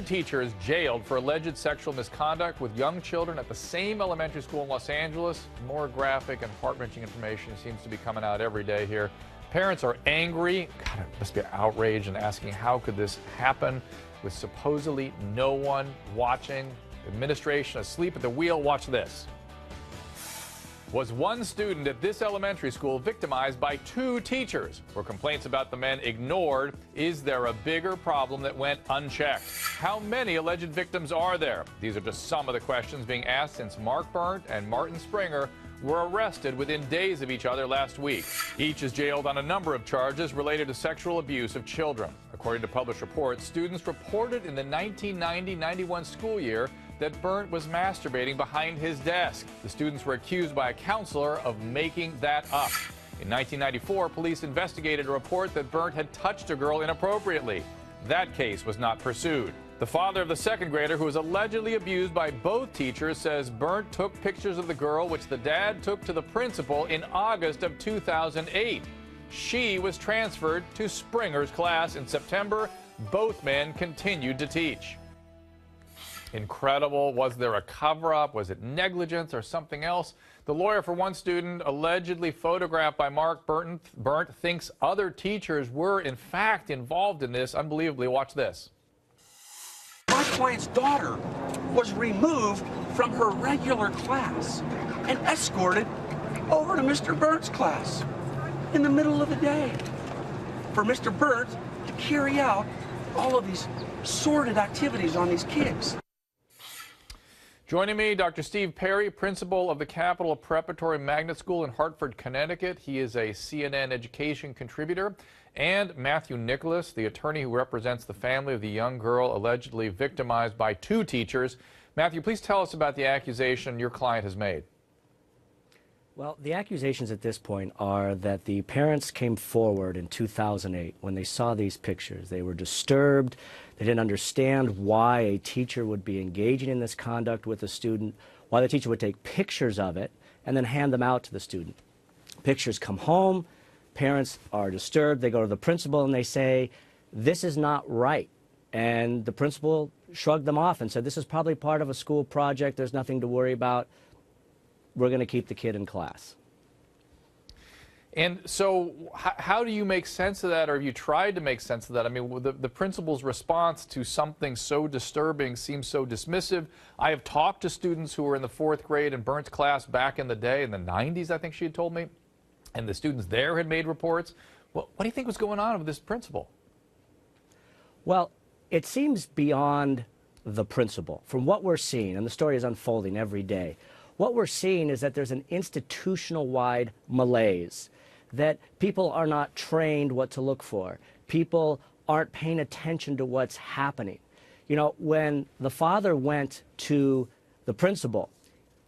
Teachers jailed for alleged sexual misconduct with young children at the same elementary school in Los Angeles. More graphic and heart-wrenching information seems to be coming out every day here. Parents are angry. God, it must be outraged and asking how could this happen with supposedly no one watching. Administration asleep at the wheel. Watch this. Was one student at this elementary school victimized by two teachers? Were complaints about the men ignored? Is there a bigger problem that went unchecked? How many alleged victims are there? These are just some of the questions being asked since Mark Burnt and Martin Springer were arrested within days of each other last week. Each is jailed on a number of charges related to sexual abuse of children. According to published reports, students reported in the 1990-91 school year that Burnt was masturbating behind his desk. The students were accused by a counselor of making that up. In 1994, police investigated a report that Burnt had touched a girl inappropriately. That case was not pursued. The father of the second grader, who was allegedly abused by both teachers, says Burnt took pictures of the girl, which the dad took to the principal in August of 2008. She was transferred to Springer's class in September. Both men continued to teach. Incredible. Was there a cover-up? Was it negligence or something else? The lawyer for one student, allegedly photographed by Mark Burnt, thinks other teachers were, in fact, involved in this. Unbelievably, watch this. My client's daughter was removed from her regular class and escorted over to Mr. Burnt's class in the middle of the day for Mr. Burnt to carry out all of these sordid activities on these kids. Joining me, Dr. Steve Perry, principal of the Capital Preparatory Magnet School in Hartford, Connecticut. He is a CNN education contributor. And Matthew Nicholas, the attorney who represents the family of the young girl allegedly victimized by two teachers. Matthew, please tell us about the accusation your client has made. Well, the accusations at this point are that the parents came forward in 2008 when they saw these pictures. They were disturbed. They didn't understand why a teacher would be engaging in this conduct with a student, why the teacher would take pictures of it and then hand them out to the student. Pictures come home, parents are disturbed, they go to the principal and they say, this is not right. And the principal shrugged them off and said, this is probably part of a school project, there's nothing to worry about. We're going to keep the kid in class. And so how do you make sense of that, or have you tried to make sense of that? I mean, the principal's response to something so disturbing seems so dismissive. I have talked to students who were in the 4th grade in Burnt's class back in the day, in the 90s, I think she had told me, and the students there had made reports. Well, what do you think was going on with this principal? Well, it seems beyond the principal. From what we're seeing, and the story is unfolding every day, what we're seeing is that there's an institutional-wide malaise, that people are not trained what to look for. People aren't paying attention to what's happening. You know, when the father went to the principal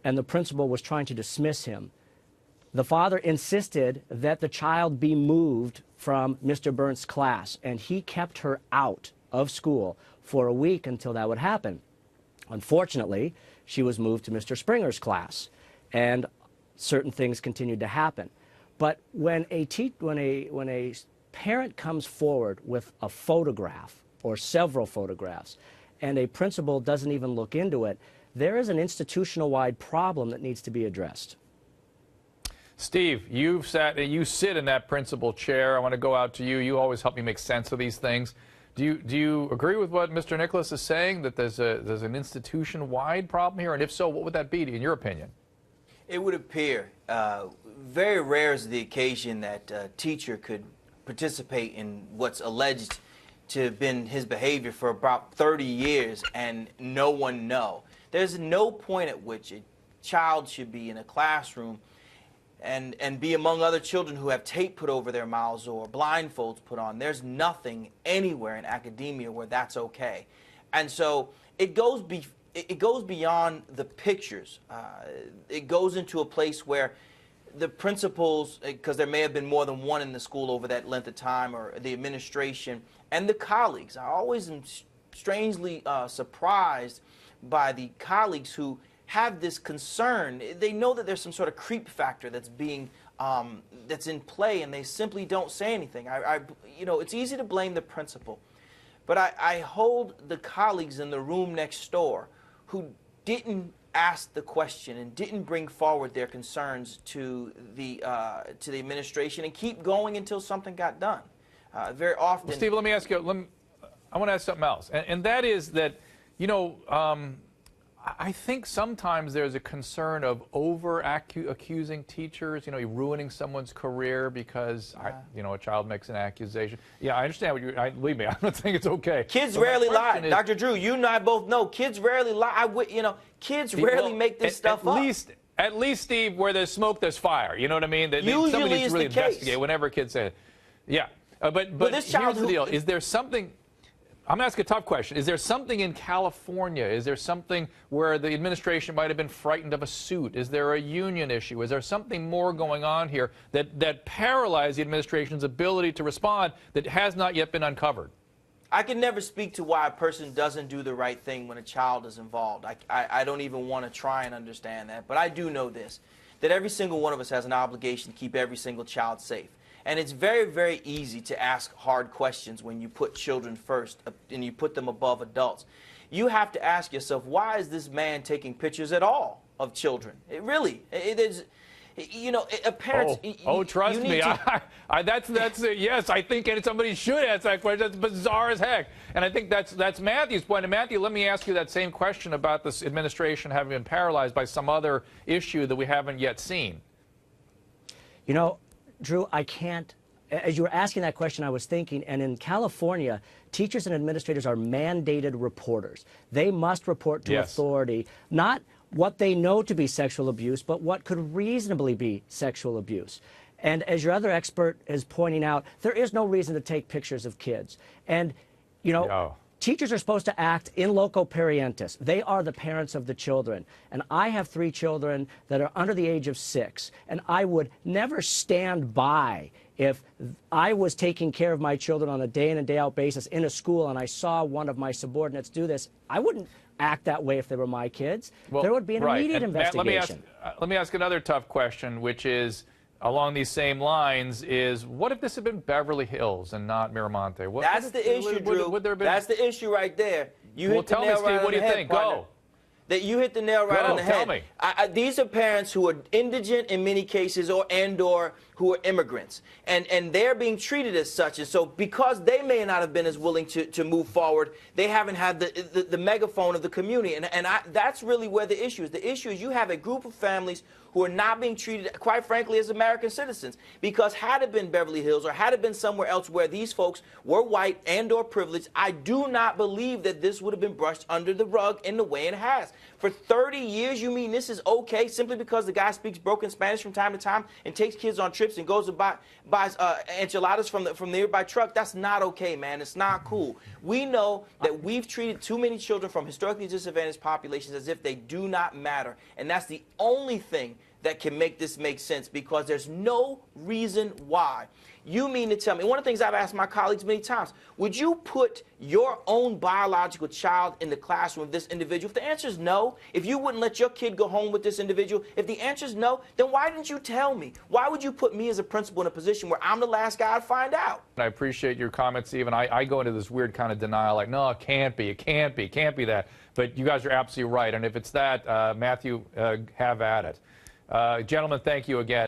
and the principal was trying to dismiss him, the father insisted that the child be moved from Mr. Burnt's class, and he kept her out of school for a week until that would happen. Unfortunately, she was moved to Mr. Springer's class, and certain things continued to happen. But when a parent comes forward with a photograph or several photographs, and a principal doesn't even look into it, there is an institutional-wide problem that needs to be addressed. Steve, you sit in that principal chair. I want to go out to you. You always help me make sense of these things. Do you agree with what Mr. Nicholas is saying, that there's an institution-wide problem here? And if so, what would that be, in your opinion? It would appear. Very rare is the occasion that a teacher could participate in what's alleged to have been his behavior for about 30 years and no one know. There's no point at which a child should be in a classroom and be among other children who have tape put over their mouths or blindfolds put on. There's nothing anywhere in academia where that's okay. And so it goes beyond the pictures. It goes into a place where the principals, because there may have been more than one in the school over that length of time, or the administration, and the colleagues. I always am strangely surprised by the colleagues who have this concern. They know that there's some sort of creep factor that's being that's in play, and they simply don't say anything. You know, it's easy to blame the principal, But I hold the colleagues in the room next door who didn't ask the question and didn't bring forward their concerns to the administration and keep going until something got done. Very often. Well, Steve, let me ask you. I want to ask something else, and that is that, you know, I think sometimes there's a concern of accusing teachers, you know, ruining someone's career because, you know, a child makes an accusation. Yeah, I understand what believe me, I don't think it's okay. Kids rarely lie. Dr. Drew, you and I both know kids rarely lie. You know, kids rarely make this stuff up. At least, Steve, where there's smoke, there's fire. You know what I mean? Usually somebody needs to really is the case. Investigate whenever kids say it. Yeah, but this child here's the deal. Is there something... I'm asking a tough question. Is there something in California? Is there something where the administration might have been frightened of a suit? Is there a union issue? Is there something more going on here that paralyzed the administration's ability to respond that has not yet been uncovered? I can never speak to why a person doesn't do the right thing when a child is involved. I don't even want to try and understand that. But I do know this, that every single one of us has an obligation to keep every single child safe. And it's very, very easy to ask hard questions when you put children first and you put them above adults. You have to ask yourself, why is this man taking pictures at all of children? It is, you know, parents. Trust me, yes. I think somebody should ask that question. That's bizarre as heck. And I think that's Matthew's point. And Matthew, let me ask you that same question about this administration having been paralyzed by some other issue that we haven't yet seen. You know, Drew, I can't, as you were asking that question, I was thinking, and in California, teachers and administrators are mandated reporters. They must report to authority, not what they know to be sexual abuse, but what could reasonably be sexual abuse. And as your other expert is pointing out, there is no reason to take pictures of kids. And, you know, teachers are supposed to act in loco parentis. They are the parents of the children. And I have 3 children that are under the age of 6. And I would never stand by if I was taking care of my children on a day in and day out basis in a school and I saw one of my subordinates do this. I wouldn't act that way if they were my kids. Well, there would be an immediate investigation. Matt, let me ask another tough question, which is, along these same lines, is what if this had been Beverly Hills and not Miramonte? That's the issue, Drew. That's the issue right there. You hit the nail right on the head. Well, tell me, Steve, what do you think? Go. That you hit the nail right on the head. Tell me. These are parents who are indigent in many cases, or who are immigrants, and they're being treated as such. And so, because they may not have been as willing to move forward, they haven't had the megaphone of the community. And that's really where the issue is. The issue is you have a group of families who are not being treated, quite frankly, as American citizens. Because had it been Beverly Hills or had it been somewhere else where these folks were white and/or privileged, I do not believe that this would have been brushed under the rug in the way it has. For 30 years, you mean this is okay simply because the guy speaks broken Spanish from time to time and takes kids on trips and goes and buys enchiladas from the nearby truck? That's not okay, man. It's not cool. We know that we've treated too many children from historically disadvantaged populations as if they do not matter. And that's the only thing that can make this make sense, because there's no reason why. You mean to tell me, one of the things I've asked my colleagues many times, would you put your own biological child in the classroom with this individual? If the answer is no, if you wouldn't let your kid go home with this individual, if the answer is no, then why didn't you tell me? Why would you put me as a principal in a position where I'm the last guy to find out? I appreciate your comments, Steve, and I go into this weird kind of denial, like, no, it can't be that. But you guys are absolutely right, and if it's that, Matthew, have at it. Gentlemen, thank you again.